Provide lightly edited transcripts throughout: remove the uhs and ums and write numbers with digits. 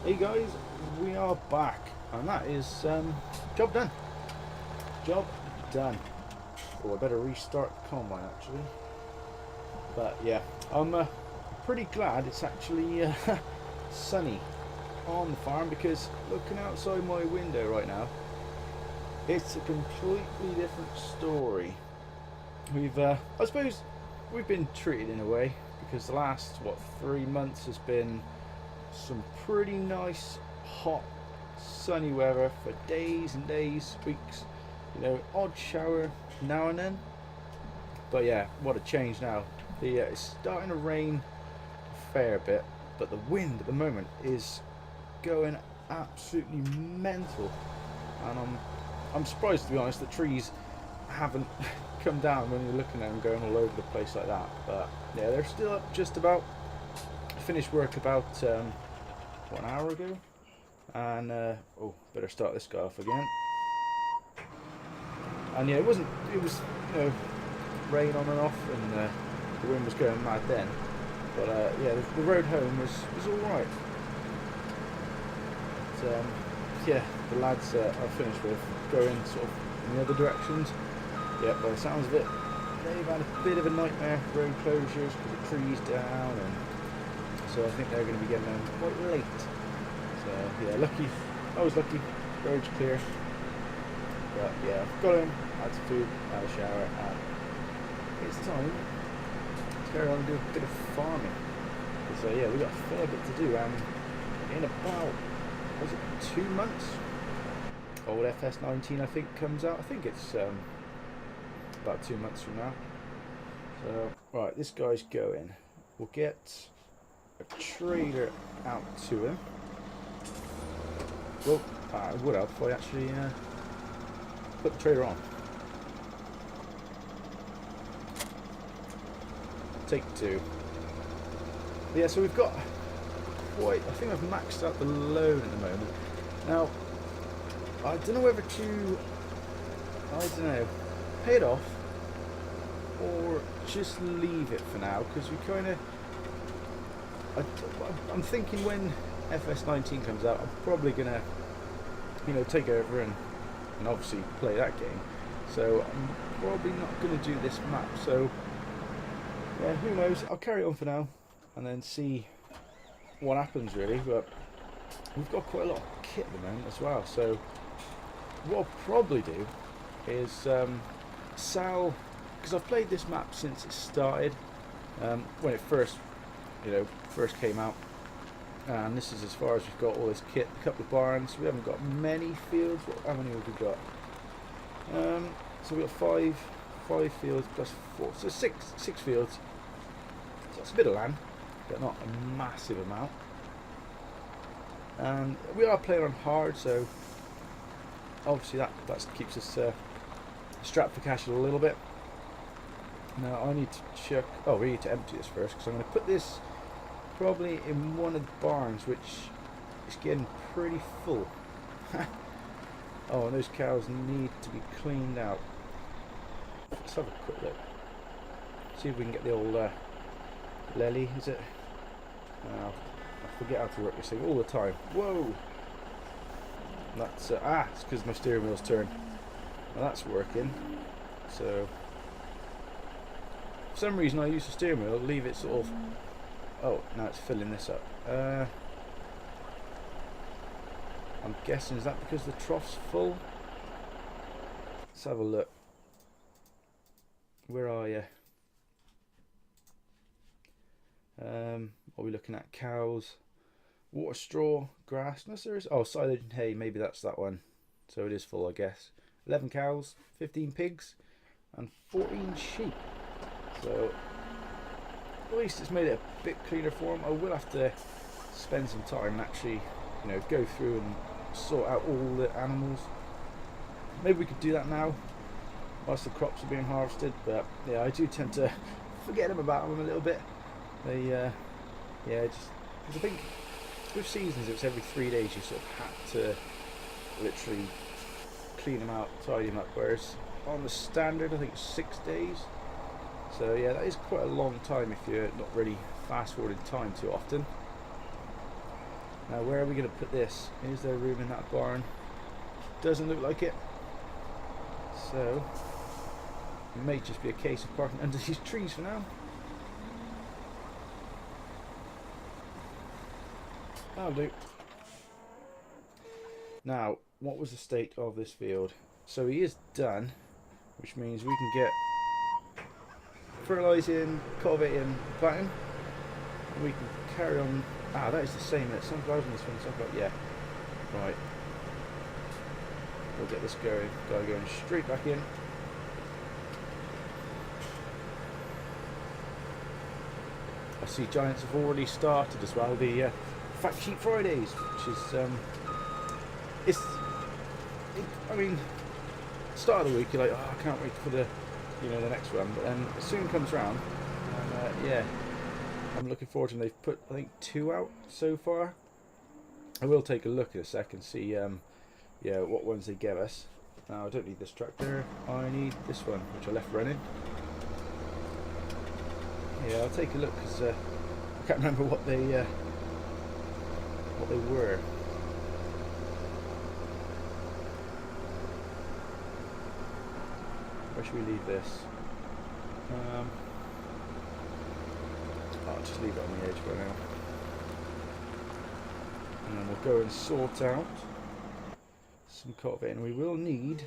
Hey guys, we are back, and that is job done. Job done. Oh, I better restart the combine actually. But yeah, I'm pretty glad it's actually sunny on the farm, because looking outside my window right now, it's a completely different story. I suppose, we've been treated in a way, because the last 3 months has been some pretty nice, hot, sunny weather for days and days, weeks. Odd shower now and then. But yeah, what a change now. It's starting to rain a fair bit, but the wind at the moment is going absolutely mental, and I'm surprised, to be honest, that trees haven't come down when you're looking at them going all over the place like that. But yeah, they're still up just about. I finished work about an hour ago, and better start this guy off again. And yeah, it was rain on and off, and the wind was going mad then. But yeah, the road home was all right. But, yeah, the lads I finished with going sort of in the other directions. Yeah, by the sounds of it, they've had a bit of a nightmare, road closures because the trees down, and so I think they're going to be getting home quite late. So yeah, lucky. I was lucky. Road's clear. But yeah, I've got home, had some food, had a shower, and it's time to carry on and do a bit of farming. So yeah, we've got a fair bit to do, and in about, was it 2 months? Old FS19 I think comes out. I think it's about 2 months from now. So right, this guy's going. We'll get a trailer out to him. Well, I would have if I actually put the trailer on. Take two. But yeah, so we've got quite. I think I've maxed out the load at the moment. Now, I don't know whether to. Pay it off or just leave it for now, because we kind of. I'm thinking when FS19 comes out, I'm probably gonna, take over and obviously play that game. So I'm probably not gonna do this map. So yeah, who knows? I'll carry on for now and then see what happens really. But we've got quite a lot of kit at the moment as well. So what I'll probably do is sell, because I've played this map since it started, when it first came out, and this is as far as we've got all this kit. A couple of barns. We haven't got many fields. How many have we got? So we've got five fields plus 4, so six fields. So that's a bit of land, but not a massive amount. And we are playing on hard, so obviously that keeps us strapped for cash a little bit. Now I need to check. Oh, we need to empty this first, because I'm going to put this probably in one of the barns, which is getting pretty full. Oh, and those cows need to be cleaned out. Let's have a quick look. See if we can get the old lelly, is it? I forget how to work this thing all the time. Whoa! That's it's because my steering wheel's turned. Well, that's working. So for some reason I use the steering wheel, leave it sort of. Oh, now it's filling this up. I'm guessing, is that because the trough's full? Let's have a look. Where are you? Are we looking at cows? Water, straw, grass? No, there is. Oh, silage and hay. Maybe that's that one. So it is full, I guess. 11 cows, 15 pigs, and 14 sheep. So at least it's made it a bit cleaner for them. I will have to spend some time and actually, go through and sort out all the animals. Maybe we could do that now whilst the crops are being harvested. But yeah, I do tend to forget about them a little bit. They just because I think with seasons it was every 3 days you sort of had to literally clean them out, tidy them up, whereas on the standard I think it's 6 days. So yeah, that is quite a long time if you're not really fast forwarding time too often. Now where are we going to put this? Is there room in that barn? Doesn't look like it. So it may just be a case of parking under these trees for now. That'll do. Now, what was the state of this field? So he is done, which means we can get fertilising, cultivating, planting. We can carry on. Ah, that is the same. Sunflowers in this one. Sunflower. Yeah. Right. We'll get this going. Guy going straight back in. I see giants have already started as well. The Fact Sheet Fridays, which is I mean, start of the week you're like, oh, I can't wait for the next one, but then it soon comes round, and yeah, I'm looking forward to them. They've put, I think, 2 out so far. I will take a look in a second, see yeah, what ones they give us. Now I don't need this tractor, I need this one, which I left running. Yeah, I'll take a look, because I can't remember what they were. Where should we leave this? I'll just leave it on the edge for now. And then we'll go and sort out some cultivating. We will need,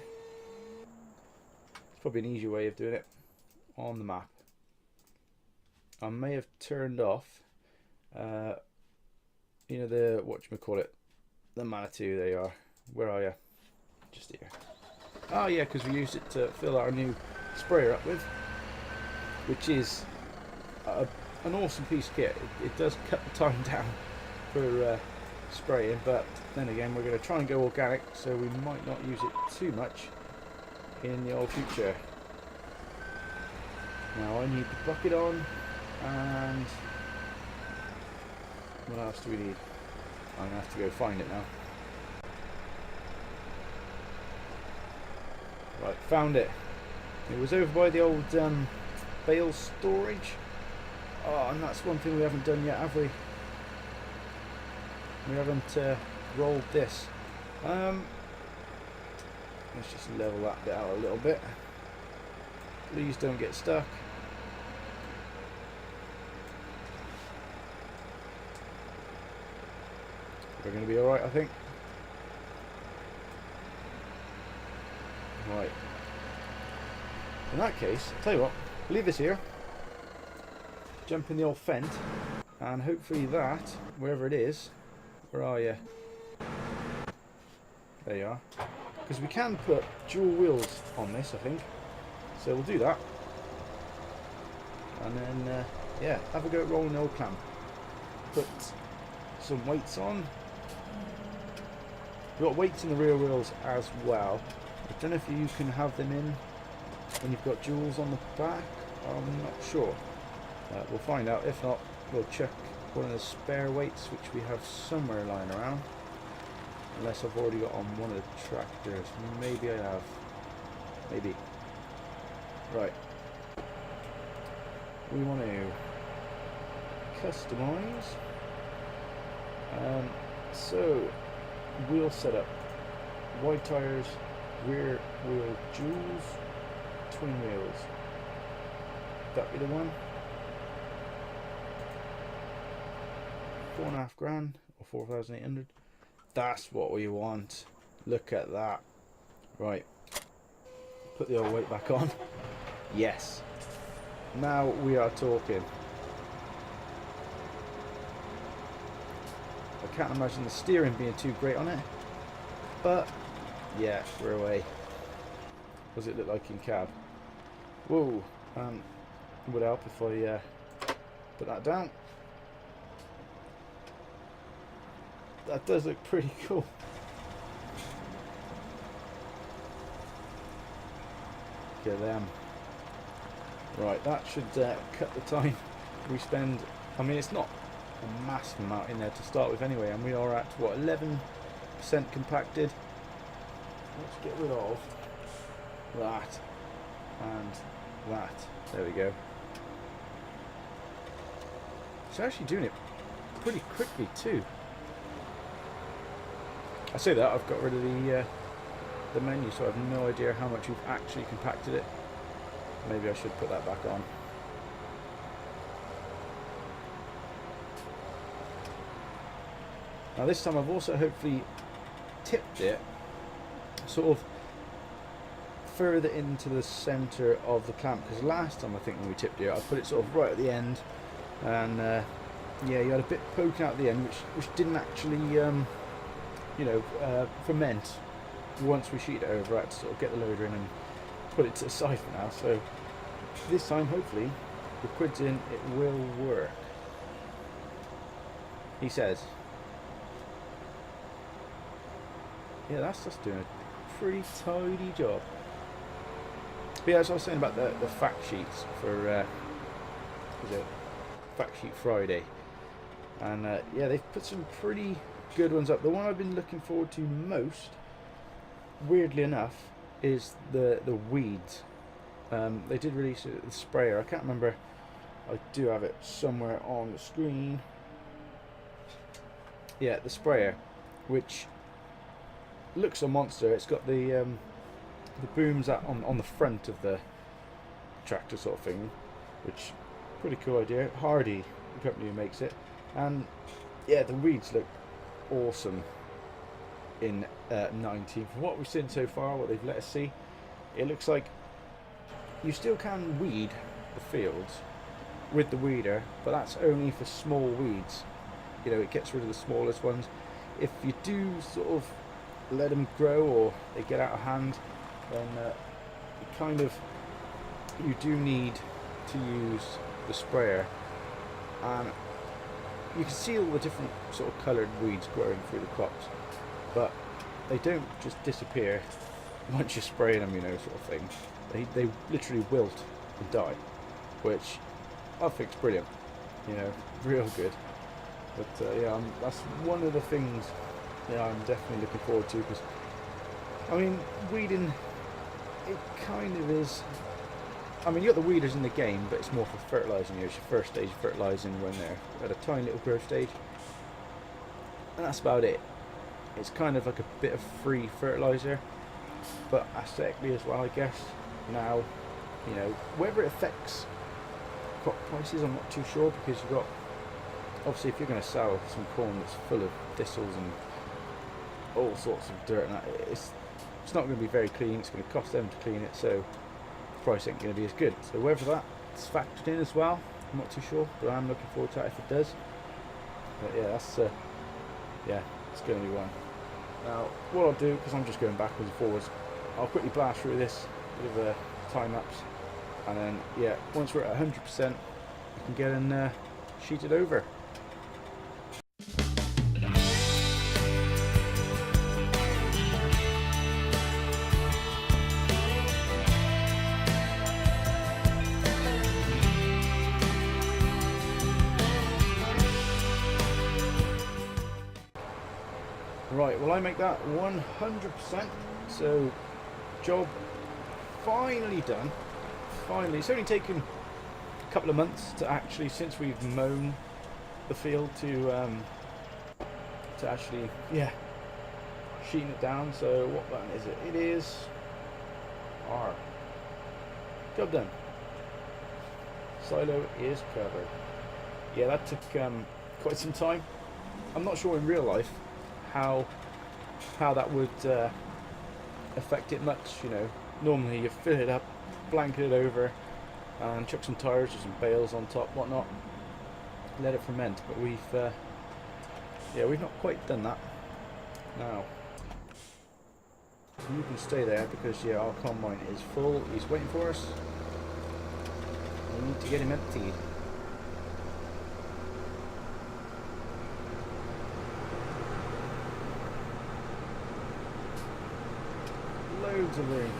it's probably an easier way of doing it, on the map. I may have turned off the whatchamacallit, the Manitou. They are. Where are you? Just here. Oh yeah, because we used it to fill our new sprayer up with, which is an awesome piece of kit. It does cut the time down for spraying, but then again we're going to try and go organic, so we might not use it too much in the old future. Now I need the bucket on, and what else do we need? I'm going to have to go find it now. Right, found it. It was over by the old bale storage. Oh, and that's one thing we haven't done yet, have we? We haven't rolled this. Let's just level that bit out a little bit. Please don't get stuck. We're going to be alright, I think. Right. In that case, I'll tell you what, leave this here, jump in the old fent, and hopefully that, wherever it is, where are you? There you are. Because we can put dual wheels on this, I think. So we'll do that. And then, yeah, have a go at rolling the old clamp. Put some weights on. We've got weights in the rear wheels as well. I don't know if you can have them in when you've got jewels on the back. I'm not sure. We'll find out. If not, we'll check one of the spare weights which we have somewhere lying around. Unless I've already got on one of the tractors. Maybe I have. Maybe. Right. We want to customize. So, wheel setup. Wide tires. Rear wheel jewels, twin wheels. That be the one. $4,500 or 4,800. That's what we want. Look at that. Right. Put the old weight back on. Yes. Now we are talking. I can't imagine the steering being too great on it, but yeah, we're away. What does it look like in cab? Whoa, it would help if I put that down. That does look pretty cool. Look at them. Right, that should cut the time we spend. I mean, it's not a massive amount in there to start with anyway, and we are at, what, 11% compacted. Let's get rid of that and that. There we go. It's actually doing it pretty quickly too. I say that, I've got rid of the menu, so I have no idea how much we've actually compacted it. Maybe I should put that back on. Now this time I've also hopefully tipped it sort of further into the centre of the clamp, because last time I think when we tipped it I put it sort of right at the end, and yeah, you had a bit poking out at the end which didn't actually you know, ferment once we sheeted it over. I had to sort of get the loader in and put it to the side for now, so this time hopefully the quid's in, it will work, he says. Yeah, that's just doing a pretty tidy job. But yeah, as I was saying about the fact sheets for Fact Sheet Friday, and yeah, they've put some pretty good ones up. The one I've been looking forward to most, weirdly enough, is the weeds. They did release the sprayer. I can't remember. I do have it somewhere on the screen. Yeah, the sprayer, which looks a monster. It's got the booms on the front of the tractor sort of thing, which pretty cool idea. Hardy, the company who makes it, and yeah, the weeds look awesome in 19. From what we've seen so far, what they've let us see, it looks like you still can weed the fields with the weeder, but that's only for small weeds. You know, it gets rid of the smallest ones. If you do sort of let them grow or they get out of hand, then you do need to use the sprayer, and you can see all the different sort of coloured weeds growing through the crops, but they don't just disappear once you're spraying them, you know, sort of thing. They literally wilt and die, which I think's brilliant, you know, real good. But yeah, that's one of the things, yeah, I'm definitely looking forward to, because I mean, weeding, it kind of is. I mean, you got the weeders in the game, but it's more for fertilising. You know, it's your first stage of fertilising when they're at a tiny little growth stage, and that's about it. It's kind of like a bit of free fertiliser, but aesthetically as well, I guess. Now, you know, whether it affects crop prices, I'm not too sure, because you've got, obviously, if you're going to sell some corn that's full of thistles and all sorts of dirt, and that, it's not going to be very clean. It's going to cost them to clean it, so the price ain't going to be as good. So whether that's factored in as well, I'm not too sure, but I'm looking forward to that if it does. But yeah, that's yeah, it's going to be one. Now, what I'll do, because I'm just going backwards and forwards, I'll quickly blast through this with a time lapse, and then yeah, once we're at 100%, I can get and sheet it over. Right, well, I make that 100%, so job finally done. Finally, it's only taken a couple of months to actually, since we've mown the field, to actually, yeah, sheeting it down. So what button is it? It is R. Job done. Silo is covered. Yeah, that took quite some time. I'm not sure in real life how that would affect it much. You know, normally you fill it up, blanket it over, and chuck some tires or some bales on top, whatnot, let it ferment. But we've yeah, we've not quite done that. Now you can stay there, because yeah, our combine is full. He's waiting for us. We need to get him emptied. Loads of room.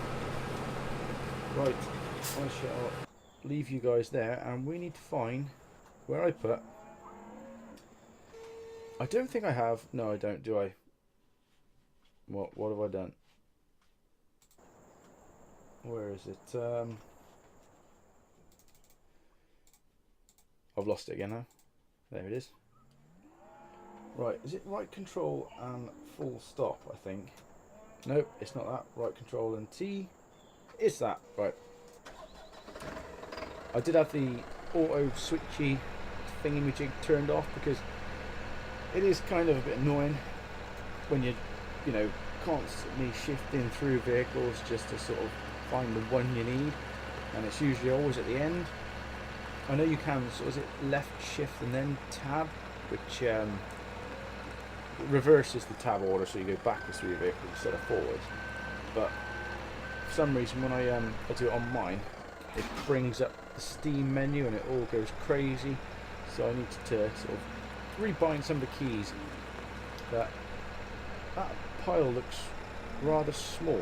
Right, I shall leave you guys there, and we need to find where I put. I don't think I have. No, I don't. Do I? What have I done? Where is it? I've lost it again now. There it is. Right, is it right control and full stop, I think? Nope, it's not that. Right control and T. It's that, right. I did have the auto switchy thingy-majig turned off because it is kind of a bit annoying when you know, constantly shifting through vehicles just to sort of find the one you need, and it's usually always at the end. I know you can, so is it left shift and then tab, which reverses the tab order, so you go backwards through your vehicle instead of forwards. But for some reason, when I do it on mine, it brings up the Steam menu and it all goes crazy. So I need to sort of rebind some of the keys. But that pile looks rather small.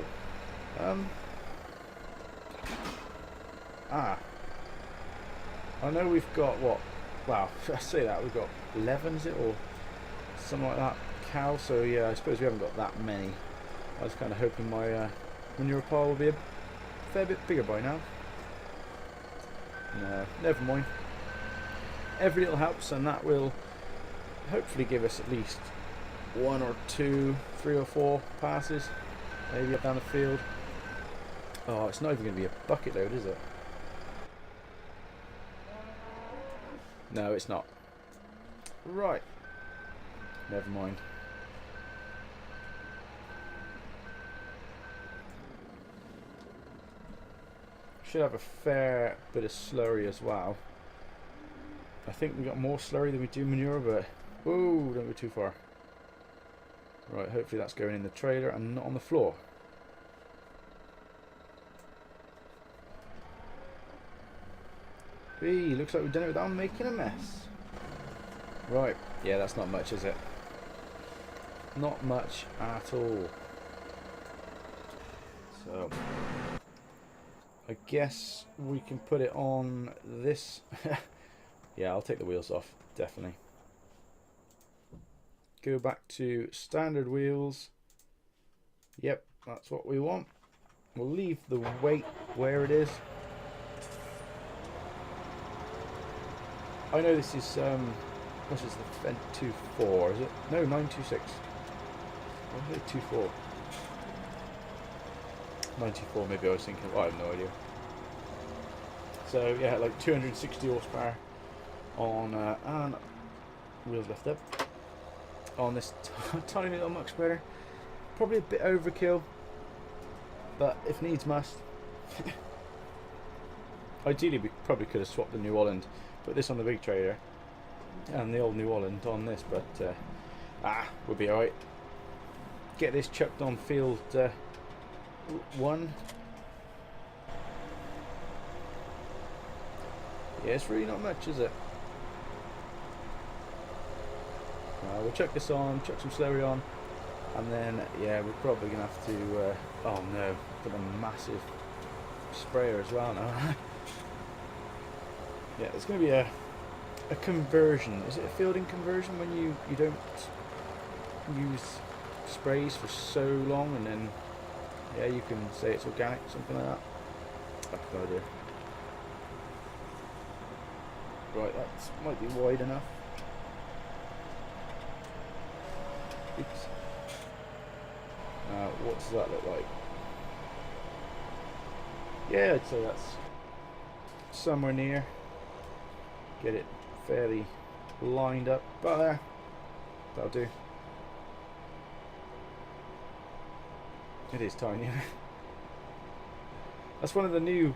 I know we've got what? Wow, I say that we've got 11, is it, or something like that, cows. So yeah, I suppose we haven't got that many. I was kind of hoping my manure pile will be a fair bit bigger by now. No, never mind. Every little helps, and that will hopefully give us at least 1 or 2, 3 or 4 passes, maybe up down the field. Oh, it's not even going to be a bucket load, is it? No, it's not. Right. Never mind. Should have a fair bit of slurry as well. I think we got more slurry than we do manure, but whoa, don't go too far. Right, hopefully that's going in the trailer and not on the floor. Hey, looks like we've done it without making a mess. Right, yeah, that's not much, is it? Not much at all. So, I guess we can put it on this. Yeah, I'll take the wheels off, definitely. Go back to standard wheels. Yep, that's what we want. We'll leave the weight where it is. I know this is what's this, the Fent 2.4, is it? No, 926. What is it, 2.4? 94 maybe I was thinking. Well, I have no idea. So yeah, like 260 horsepower on and wheels lift up on this tiny little muck spreader. Probably a bit overkill, but if needs must. Ideally we probably could have swapped the New Holland, put this on the big trailer and the old New Holland on this, but we'll be alright. Get this chucked on field 1. Yeah, it's really not much, is it? We'll chuck this on, chuck some slurry on, and then yeah, we're probably gonna have to oh no, got a massive sprayer as well now. Yeah, it's gonna be a conversion. Is it a fielding conversion when you don't use sprays for so long, and then yeah, you can say it's organic, something like that. I have no idea. Right, that might be wide enough. Oops. Now, what does that look like? Yeah, I'd say that's somewhere near. Get it fairly lined up. About there. That'll do. It is tiny. That's one of the new,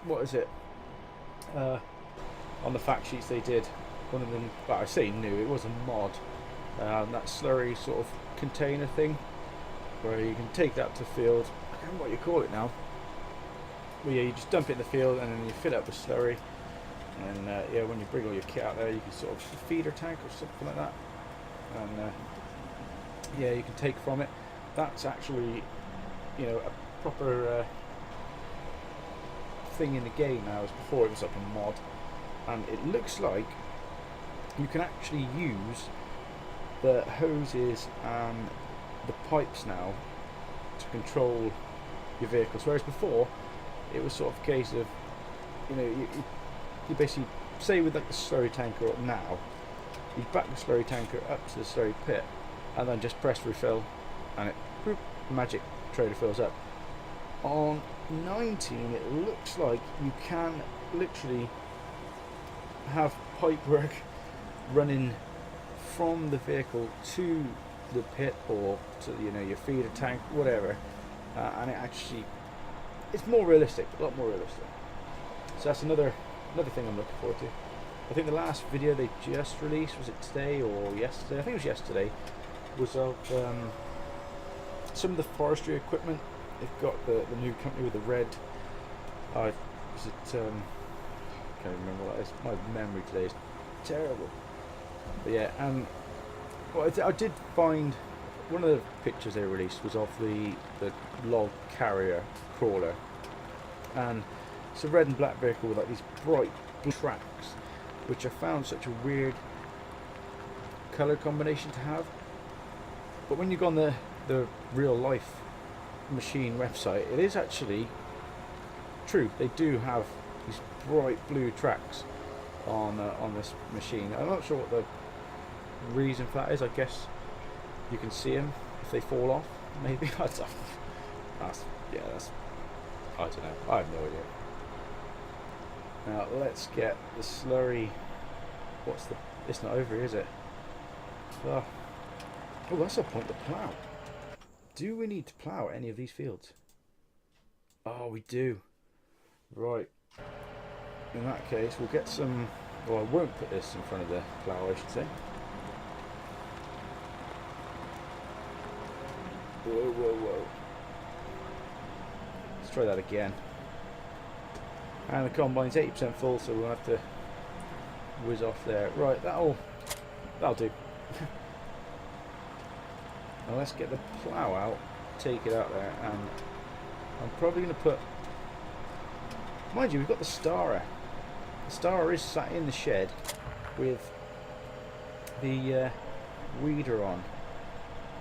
what is it? On the fact sheets they did, one of them, well, I say new, it was a mod. That slurry sort of container thing, where you can take that to field. I don't know what you call it now. Well, yeah, you just dump it in the field and then you fill it up with slurry. And yeah, when you bring all your kit out there, you can sort of a feeder tank or something like that. And yeah, you can take from it. That's actually, you know, a proper thing in the game now. As before, it was like a mod, and it looks like you can actually use the hoses and the pipes now to control your vehicles, whereas before it was sort of a case of, you know, you basically, say with like the slurry tanker now, you back the slurry tanker up to the slurry pit, and then just press refill, and it whoop, magic trailer fills up. On 19, it looks like you can literally have pipework running from the vehicle to the pit or to your feeder tank, whatever, and it's more realistic, a lot more realistic. So that's another thing I'm looking forward to. I think the last video they just released, was it today or yesterday? I think it was yesterday. Was of some of the forestry equipment. They've got the new company with the red. Can't remember what that is. My memory today is terrible. But yeah, well, I did find one of the pictures they released was of the log carrier crawler, and it's a red and black vehicle with like these bright blue tracks, which I found such a weird colour combination to have. But when you go on the real life machine website, it is actually true. They do have these bright blue tracks on this machine. I'm not sure what the reason for that is. I guess you can see them if they fall off. Maybe I don't know. I don't know. I have no idea. Now let's get the slurry. It's not over, is it? Oh, that's a point to plough. Do we need to plough any of these fields? Oh, we do. Right. In that case, we'll get some. Well, I won't put this in front of the plough, I should say. Whoa. Let's try that again. And the combine's 80% full, so we'll have to whiz off there. Right, that'll do. Now let's get the plough out, take it out there, and I'm probably going to put. Mind you, we've got the Starer. The Starer is sat in the shed with the weeder on.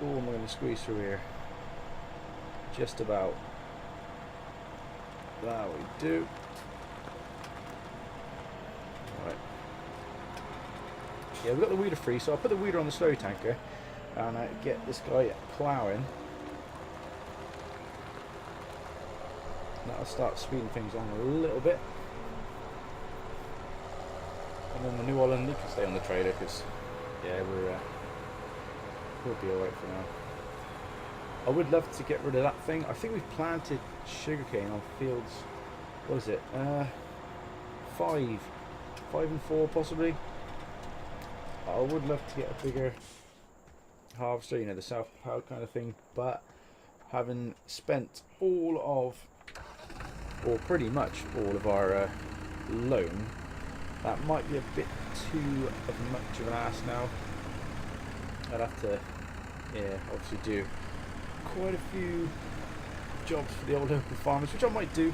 Oh, I'm going to squeeze through here. Just about. There we do. Right. Yeah, we've got the weeder free, so I'll put the weeder on the slurry tanker and get this guy ploughing. That'll start speeding things on a little bit. And then the New Holland, you can stay on the trailer because, yeah, we'll be alright for now. I would love to get rid of that thing. I think we've planted sugarcane on fields. What is it? 5 and 4 possibly. I would love to get a bigger harvester, the South Powered kind of thing. But having spent all of, or pretty much all of our loan, that might be a bit too much of an ass now. I'd have to, obviously do quite a few jobs for the old local farmers, which I might do.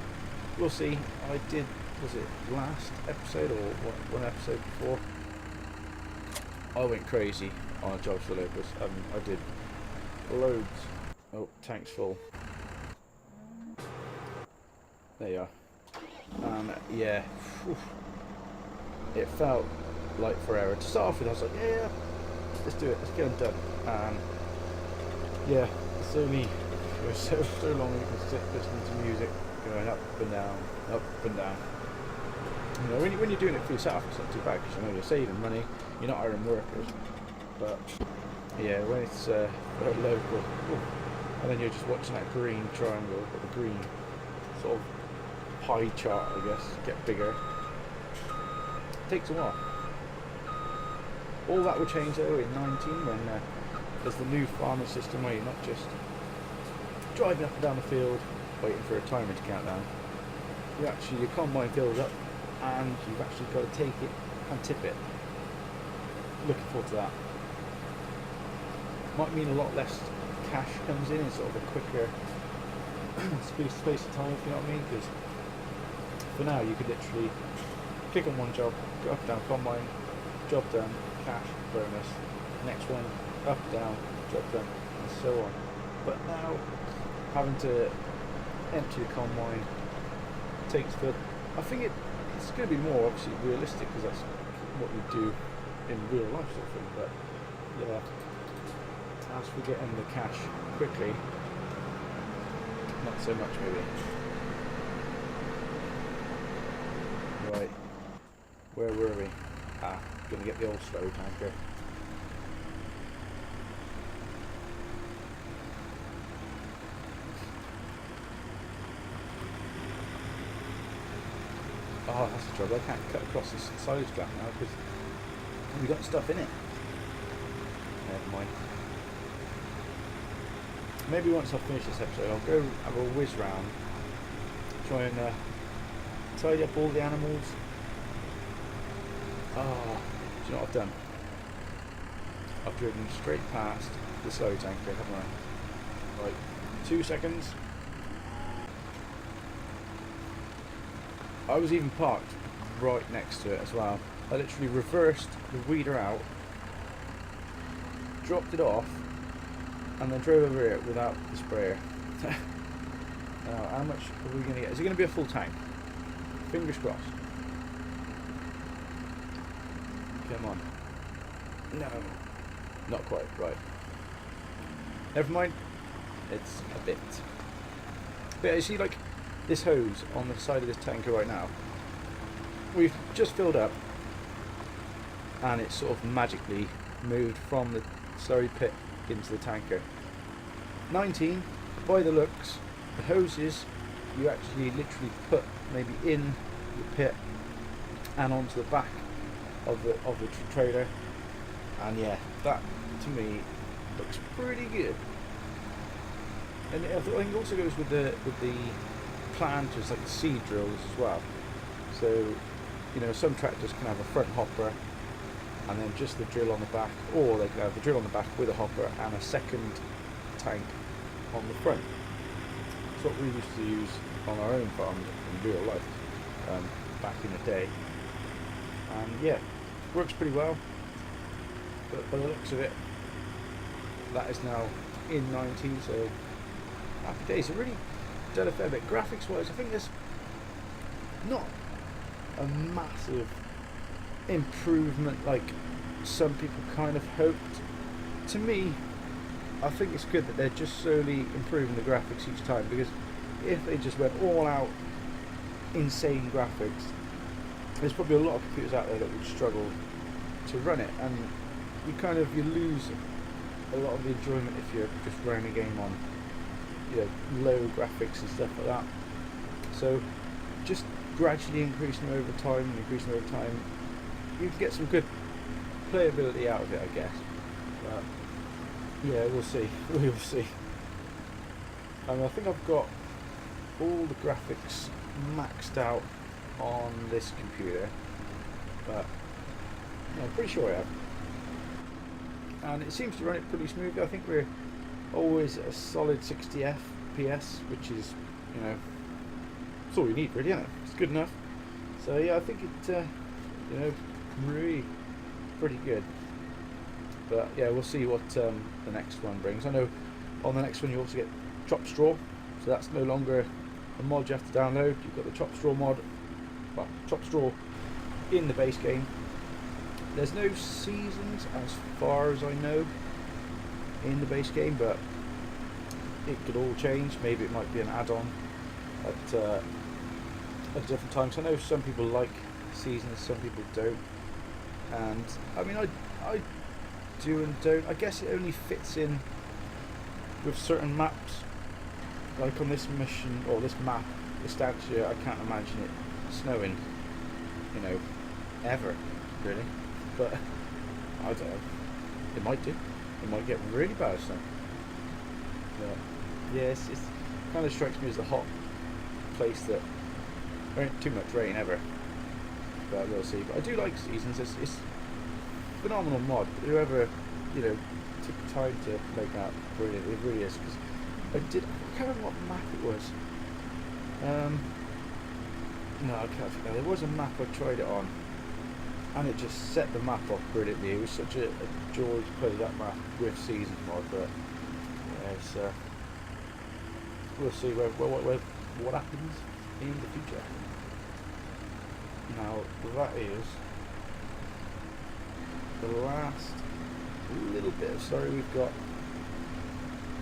We'll see. I did, was it last episode or one episode before? I went crazy on jobs for locals. I did loads. Oh, tank's full. There you are. Yeah, whew. It felt like forever. To start off with, I was like, yeah, let's do it. Let's get them done. Yeah. It's only so long you can sit listening to music going up and down, up and down. When you're doing it for yourself, it's not too bad because you're saving money, you're not hiring workers. But yeah, when it's very local, and then you're just watching that green triangle, or the green sort of pie chart, I guess, get bigger. It takes a while. All that will change though in 19 when there's the new farming system where you're not just driving up and down the field waiting for a timer to count down. Your combine fills up and you've actually got to take it and tip it. Looking forward to that. Might mean a lot less cash comes in sort of a quicker space of time, if you know what I mean, because for now you could literally click on one job, go up, down, combine, job done, cash, bonus, next one, up, down, job done, and so on. But now, having to empty the combine takes I think it's going to be more obviously realistic because that's what you do in real life sort of thing. But yeah, as for getting the cash quickly, not so much maybe. Right, where were we? Gonna get the old slow tanker. Oh, that's the trouble. I can't cut across this side strap now because we've got stuff in it. Never mind. Maybe once I finish this episode, I'll go have a whiz round, try and tidy up all the animals. Oh, do you know what I've done? I've driven straight past the slow tanker, haven't I? Right, 2 seconds. I was even parked right next to it as well. I literally reversed the weeder out, dropped it off, and then drove over here without the sprayer. Now, how much are we going to get? Is it going to be a full tank? Fingers crossed. Come on. No. Not quite, right. Never mind. It's a bit. But you see, like, this hose on the side of this tanker right now, we've just filled up, and it's sort of magically moved from the slurry pit into the tanker. 19, by the looks, the hoses you actually literally put maybe in the pit and onto the back of the trailer, and yeah, that to me looks pretty good. And I think it also goes with the planters, like the seed drills as well. So, you know, some tractors can have a front hopper and then just the drill on the back, or they can have the drill on the back with a hopper and a second tank on the front. It's what we used to use on our own farm in real life back in the day, and yeah, works pretty well. But by the looks of it, that is now in 19, so happy days. It really done a fair bit. Graphics wise, I think there's not a massive improvement like some people kind of hoped. To me, I think it's good that they're just slowly improving the graphics each time, because if they just went all out insane graphics, there's probably a lot of computers out there that would struggle to run it, and you lose a lot of the enjoyment if you're just running a game on, you know, low graphics and stuff like that. So just gradually increasing over time, you can get some good playability out of it, I guess. But yeah, we'll see. We'll see. I think I've got all the graphics maxed out on this computer, but yeah, I'm pretty sure I have. And it seems to run it pretty smoothly. I think we're always at a solid 60 FPS, which is, you know, it's all you need really, isn't it? It's good enough. So yeah, I think it, you know, really pretty good. But yeah, we'll see what the next one brings. I know on the next one you also get chop straw, so that's no longer a mod you have to download. You've got the chop straw mod, well, chop straw in the base game. There's no seasons as far as I know in the base game, but it could all change. Maybe it might be an add-on at different times. I know some people like seasons, some people don't, and I mean I do and don't. I guess it only fits in with certain maps, like on this mission or this map, Estancia. I can't imagine it snowing, you know, ever really, but I don't know, it might do. It might get really bad snow. But yeah, it kind of strikes me as the hot place that there ain't too much rain ever. But we'll see. But I do like seasons. It's phenomenal mod. Whoever, you know, took the time to make that, brilliant. It really is. Because I can't remember what map it was. No, I can't think. There was a map I tried it on, and it just set the map off brilliantly. It was such a joy to play that map with seasons mod. But yeah, it's, we'll see what happens in the future. Now that is the last little bit of slurry we've got.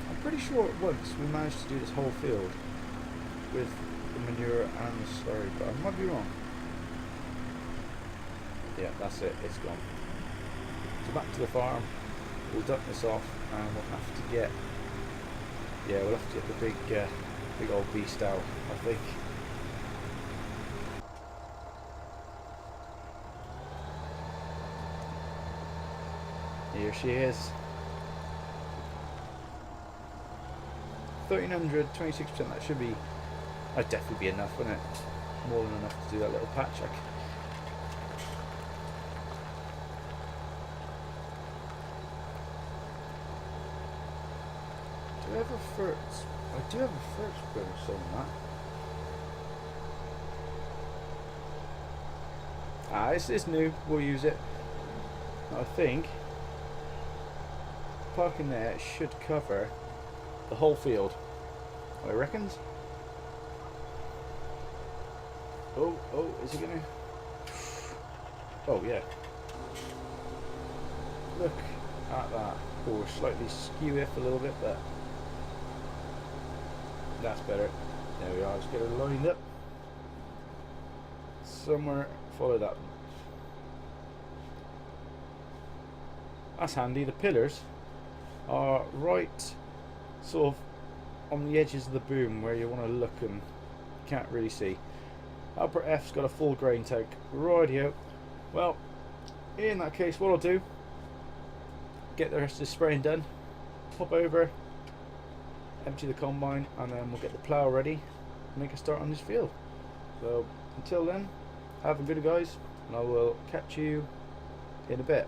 I'm pretty sure at once we managed to do this whole field with the manure and the slurry, but I might be wrong. Yeah, that's it, it's gone. So back to the farm, we'll dump this off and we'll have to get, yeah, we'll have to get the big old beast out, I think. Here she is. 1300, 26%, that should be, that'd definitely be enough, wouldn't it? More than enough to do that little patch. Do I have a first? I do have a first bonus on that. Ah, this is new, we'll use it. I think parking there should cover the whole field, I reckons. Oh, is it gonna? Oh yeah. Look at that. Oh, we're slightly skew if a little bit, but that's better. There we are. Let's get it lined up. Somewhere, follow that. That's handy. The pillars are right sort of on the edges of the boom where you want to look and can't really see. Upper F's got a full grain tank. Rightio. Well, in that case, what I'll do, get the rest of the spraying done, pop over, empty the combine, and then we'll get the plough ready and make a start on this field. So until then, have a good guys, and I will catch you in a bit.